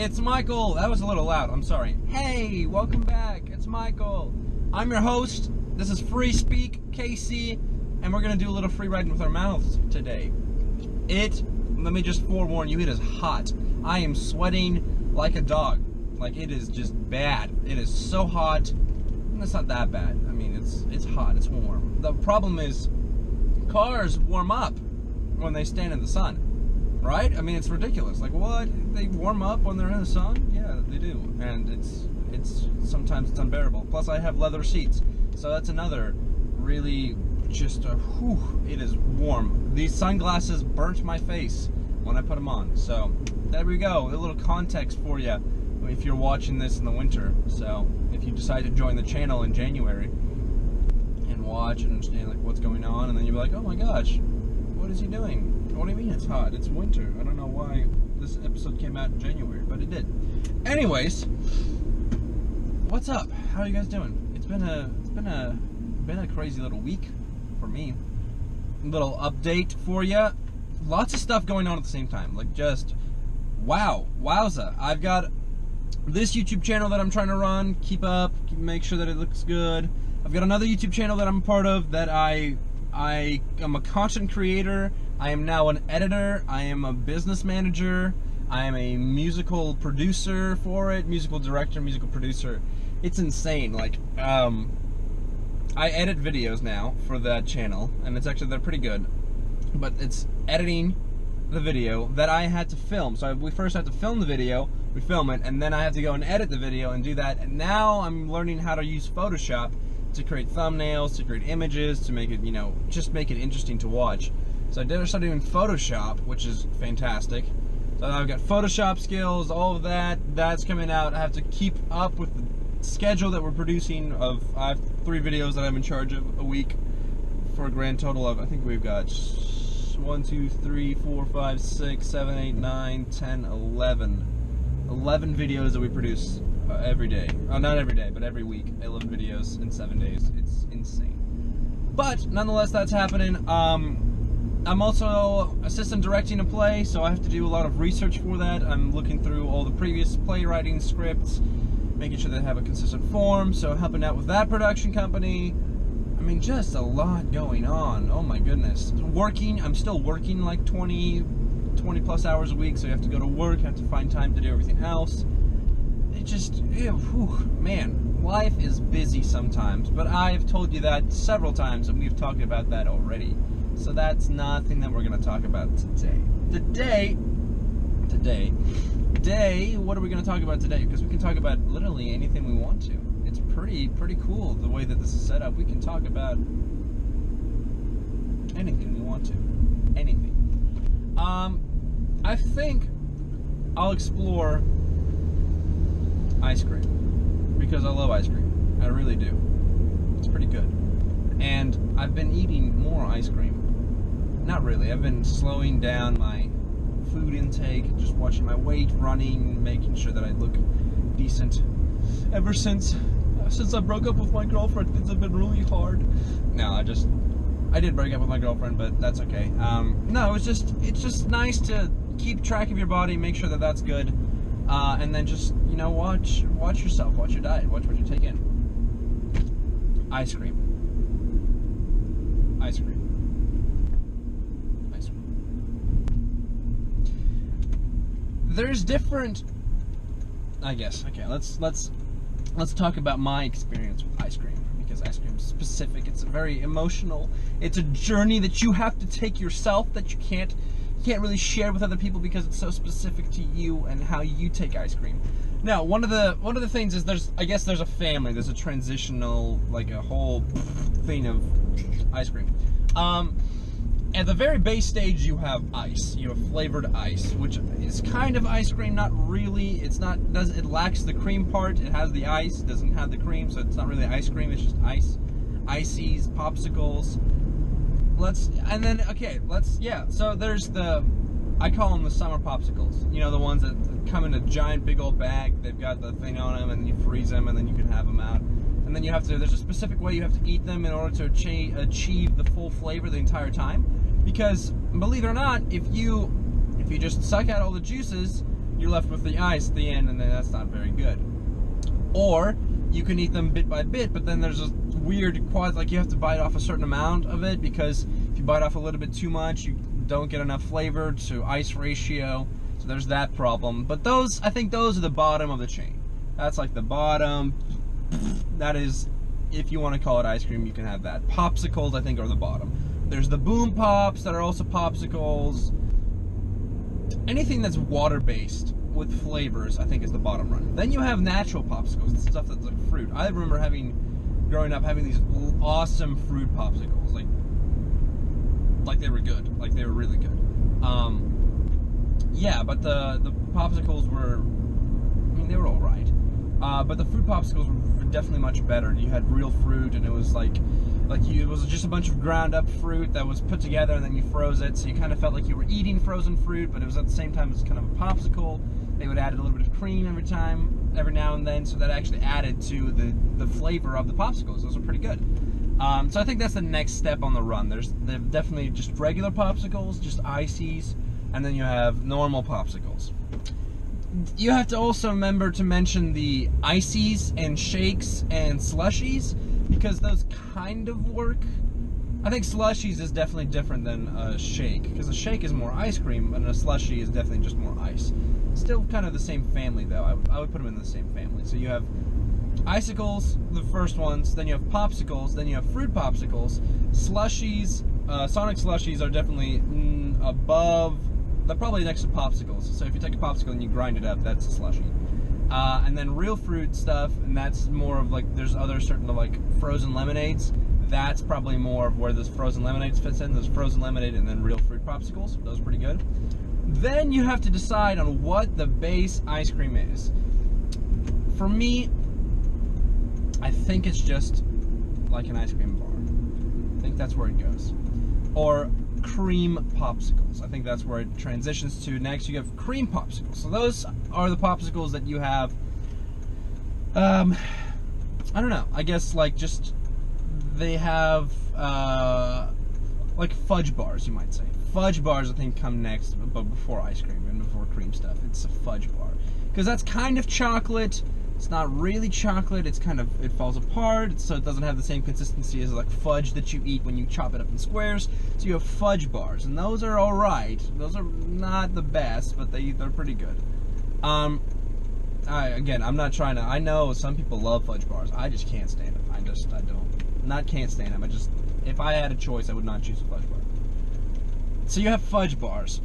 it's Michael. That was a little loud, I'm sorry. Hey, welcome back. It's Michael. I'm your host. This is Free Speak KC, and we're gonna do a little free writing with our mouths today. Let me just forewarn you, it is hot. I am sweating like a dog. Like, it is just bad. It is so hot. And it's not that bad. I mean, it's hot, it's warm. The problem is cars warm up when they stand in the sun. Right? I mean, it's ridiculous. Like, what? They warm up when they're in the sun? Yeah, they do. And it's sometimes it's unbearable. Plus, I have leather seats, so that's another really just it is warm. These sunglasses burnt my face when I put them on. So there we go. A little context for you if you're watching this in the winter. So if you decide to join the channel in January and watch and understand like what's going on, and then you'll be like, oh my gosh, what is he doing? What do you mean it's hot? It's winter. I don't know why this episode came out in January, but it did. Anyways, what's up? How are you guys doing? It's been a crazy little week for me. Little update for you. Lots of stuff going on at the same time. Like, just wowza. I've got this YouTube channel that I'm trying to run, make sure that it looks good. I've got another YouTube channel that I'm a part of that I am a content creator. I am now an editor. I am a business manager. I am a musical producer for it, musical director, musical producer. It's insane. Like, I edit videos now for that channel, and they're pretty good. But it's editing the video that I had to film. So we first had to film the video, we film it, and then I have to go and edit the video and do that. And now I'm learning how to use Photoshop to create thumbnails, to create images, to make it, just make it interesting to watch. So I started doing Photoshop, which is fantastic. So I've got Photoshop skills, all of that. That's coming out. I have to keep up with the schedule that we're producing. I have 3 videos that I'm in charge of a week for a grand total of, I think we've got 1, 2, 3, 4, 5, 6, 7, 8, 9, 10, 11. 11 videos that we produce every day. Not every day, but every week. 11 videos in 7 days. It's insane. But nonetheless, that's happening. I'm also assistant directing a play, so I have to do a lot of research for that. I'm looking through all the previous playwriting scripts, making sure they have a consistent form, so helping out with that production company. I mean, just a lot going on. Oh my goodness. I'm still working like 20 plus hours a week, so you have to go to work, you have to find time to do everything else. It just, man, life is busy sometimes, but I've told you that several times, and we've talked about that already. So that's nothing that we're going to talk about today. Today, what are we going to talk about today? Because we can talk about literally anything we want to. It's pretty cool the way that this is set up. We can talk about anything we want to. Anything. I think I'll explore ice cream, because I love ice cream. I really do. It's pretty good. And I've been eating more ice cream. Not really. I've been slowing down my food intake, just watching my weight, running, making sure that I look decent. Ever since I broke up with my girlfriend, it's been really hard. No, I did break up with my girlfriend, but that's okay. No, it's just nice to keep track of your body, make sure that that's good, and then just, watch yourself, watch your diet, watch what you take in. Ice cream. Ice cream. Ice cream. There's different, I guess. Okay, let's talk about my experience with ice cream, because ice cream is specific. It's very emotional. It's a journey that you have to take yourself, that you can't really share with other people, because it's so specific to you and how you take ice cream. Now, one of the things is there's a family. There's a transitional, like a whole thing of ice cream. At the very base stage, you have ice. You have flavored ice, which is kind of ice cream, not really. It lacks the cream part. It has the ice, it doesn't have the cream, so it's not really ice cream. It's just ice, ices, popsicles. So there's I call them the summer popsicles. The ones that come in a giant big old bag. They've got the thing on them, and you freeze them, and then you can have them out. And then there's a specific way you have to eat them in order to achieve the full flavor the entire time. Because, believe it or not, if you just suck out all the juices, you're left with the ice at the end, and then that's not very good. Or you can eat them bit by bit, but then there's a weird quad, like you have to bite off a certain amount of it, because if you bite off a little bit too much, you don't get enough flavor to ice ratio. So there's that problem. But those, I think those are the bottom of the chain. That's like the bottom. That is, if you want to call it ice cream, you can have that. Popsicles, I think, are the bottom. There's the Boom Pops that are also popsicles. Anything that's water-based with flavors, I think, is the bottom run. Then you have natural popsicles, stuff that's like fruit. I remember growing up, having these awesome fruit popsicles. Like they were good. Like they were really good. Yeah, but the popsicles were, I mean, they were all right. But the fruit popsicles were definitely much better. You had real fruit, and it was it was just a bunch of ground up fruit that was put together, and then you froze it, so you kind of felt like you were eating frozen fruit, but it was at the same time, it was kind of a popsicle. They would add a little bit of cream every now and then, so that actually added to the flavor of the popsicles. Those are pretty good. So I think that's the next step on the run. There's definitely just regular popsicles, just ices, and then you have normal popsicles. You have to also remember to mention the ices and shakes and slushies, because those kind of work. I think slushies is definitely different than a shake, because a shake is more ice cream, and a slushie is definitely just more ice. Still kind of the same family, though. I would put them in the same family. So you have icicles, the first ones, then you have popsicles, then you have fruit popsicles. Slushies, Sonic slushies are definitely above, they're probably next to popsicles. So if you take a popsicle and you grind it up, that's a slushie. And then real fruit stuff, and that's more of like, there's other certain like frozen lemonades. That's probably more of where this frozen lemonades fits in. There's frozen lemonade and then real fruit popsicles. Those are pretty good. Then you have to decide on what the base ice cream is. For me, I think it's just like an ice cream bar. I think that's where it goes. Or cream popsicles. I think that's where it transitions to. Next, you have cream popsicles. So those are the popsicles that you have, I don't know, I guess like just, they have, like fudge bars, you might say. Fudge bars, I think, come next, but before ice cream and before cream stuff. It's a fudge bar. Because that's kind of chocolate. It's not really chocolate. It's kind of, it falls apart, so it doesn't have the same consistency as like fudge that you eat when you chop it up in squares. So you have fudge bars, and those are all right. Those are not the best, but they're pretty good. Again, I'm not trying to, I know some people love fudge bars. I just can't stand them. I don't. Not can't stand them. If I had a choice, I would not choose a fudge bar. So you have fudge bars.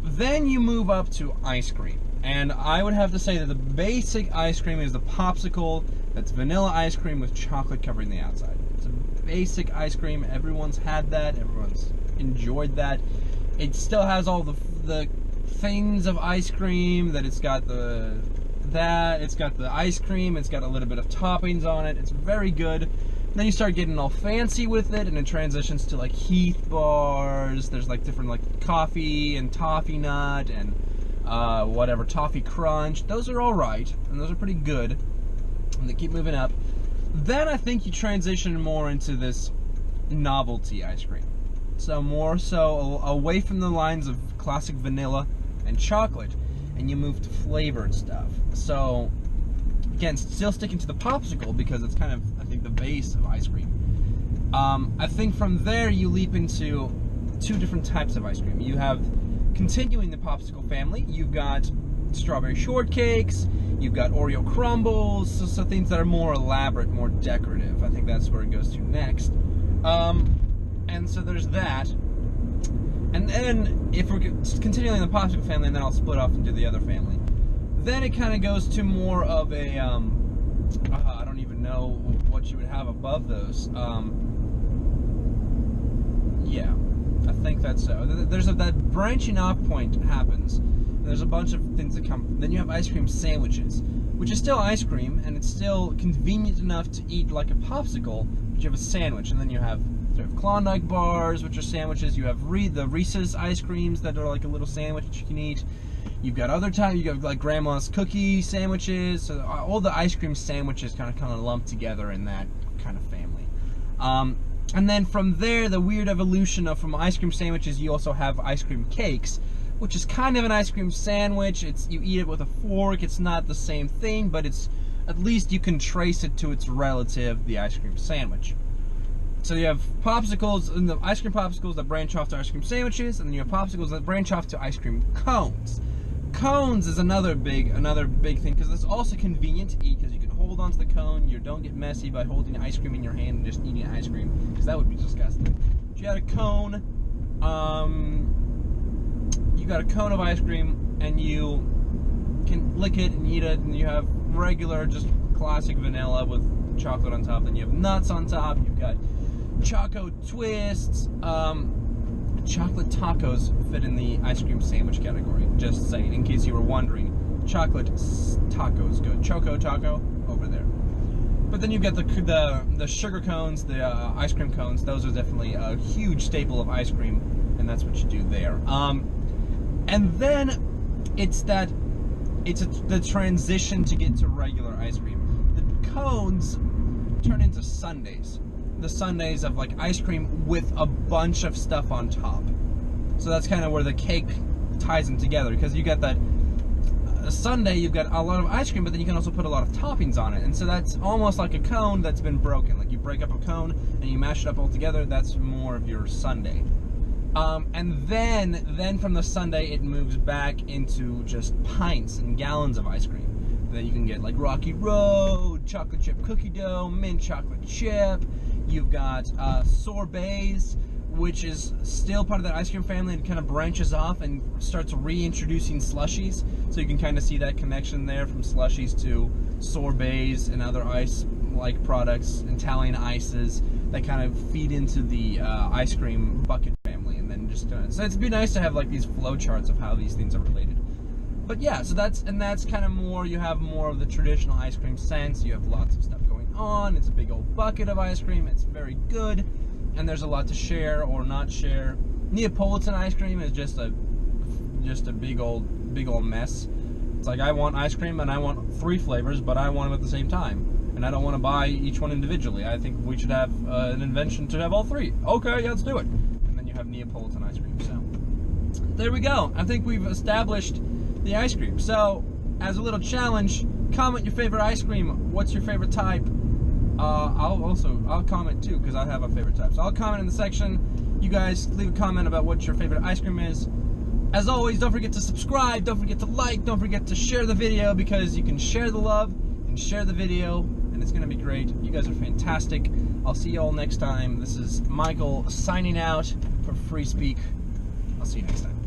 Then you move up to ice cream. And I would have to say that the basic ice cream is the popsicle. That's vanilla ice cream with chocolate covering the outside. It's a basic ice cream. Everyone's had that. Everyone's enjoyed that. It still has all the things of ice cream. That it's got it's got the ice cream. It's got a little bit of toppings on it. It's very good. Then you start getting all fancy with it, and it transitions to like Heath bars. There's like different like coffee and toffee nut and whatever, toffee crunch. Those are all right, and those are pretty good, and they keep moving up. Then I think you transition more into this novelty ice cream. So more so away from the lines of classic vanilla and chocolate, and you move to flavored stuff. So again, still sticking to the popsicle because it's kind of, I think, the base of ice cream. I think from there you leap into two different types of ice cream. You have, continuing the popsicle family, you've got strawberry shortcakes, you've got Oreo crumbles, so things that are more elaborate, more decorative. I think that's where it goes to next. And so there's that. And then, if we're continuing the popsicle family, and then I'll split off into the other family. Then it kind of goes to more of a, I don't even know what you would have above those. Yeah, I think that's so. That branching off point happens. There's a bunch of things that come. Then you have ice cream sandwiches, which is still ice cream, and it's still convenient enough to eat like a popsicle, but you have a sandwich. And then you have Klondike bars, which are sandwiches. You have the Reese's ice creams that are like a little sandwich that you can eat. You've got other times, you got like grandma's cookie sandwiches. So all the ice cream sandwiches kind of lumped together in that kind of family. And then from there, the weird evolution of from ice cream sandwiches, you also have ice cream cakes, which is kind of an ice cream sandwich. You eat it with a fork. It's not the same thing, but it's at least you can trace it to its relative, the ice cream sandwich. So you have popsicles, and the ice cream popsicles that branch off to ice cream sandwiches, and then you have popsicles that branch off to ice cream cones. Cones is another big thing, because it's also convenient to eat, because you can hold onto the cone. You don't get messy by holding ice cream in your hand and just eating ice cream, because that would be disgusting. If you had a cone, you got a cone of ice cream, and you can lick it and eat it, and you have regular, just classic vanilla with chocolate on top. Then you have nuts on top. You've got Choco twists. Chocolate tacos fit in the ice cream sandwich category. Just saying, in case you were wondering. Chocolate tacos go. Choco taco over there. But then you've got the sugar cones, the ice cream cones. Those are definitely a huge staple of ice cream, and that's what you do there. And then it's the transition to get to regular ice cream. The cones turn into sundaes. The sundaes of like ice cream with a bunch of stuff on top. So that's kind of where the cake ties them together, because you got that sundae, you've got a lot of ice cream, but then you can also put a lot of toppings on it, and so that's almost like a cone that's been broken. Like you break up a cone and you mash it up all together. That's more of your sundae. And then from the sundae it moves back into just pints and gallons of ice cream. Then you can get like Rocky Road, chocolate chip cookie dough, mint chocolate chip. You've got sorbets, which is still part of that ice cream family, and kind of branches off and starts reintroducing slushies. So you can kind of see that connection there from slushies to sorbets and other ice-like products, Italian ices that kind of feed into the ice cream bucket family. And then just so it'd be nice to have like these flow charts of how these things are related. But yeah, so that's kind of more, you have more of the traditional ice cream sense. You have lots of stuff going on. It's a big old bucket of ice cream. It's very good, and there's a lot to share or not share. Neapolitan ice cream is just a big old mess. It's like, I want ice cream and I want 3 flavors, but I want them at the same time, and I don't want to buy each one individually. I think we should have an invention to have all 3. Okay, yeah, let's do it. And then you have Neapolitan ice cream. So there we go. I think we've established the ice cream. So as a little challenge, comment your favorite ice cream. What's your favorite type? I'll comment too, because I have a favorite type. So I'll comment in the section. You guys leave a comment about what your favorite ice cream is. As always, don't forget to subscribe, don't forget to like, don't forget to share the video, because you can share the love and share the video, and it's gonna be great. You guys are fantastic. I'll see you all next time. This is Michael signing out for Free Speak. I'll see you next time.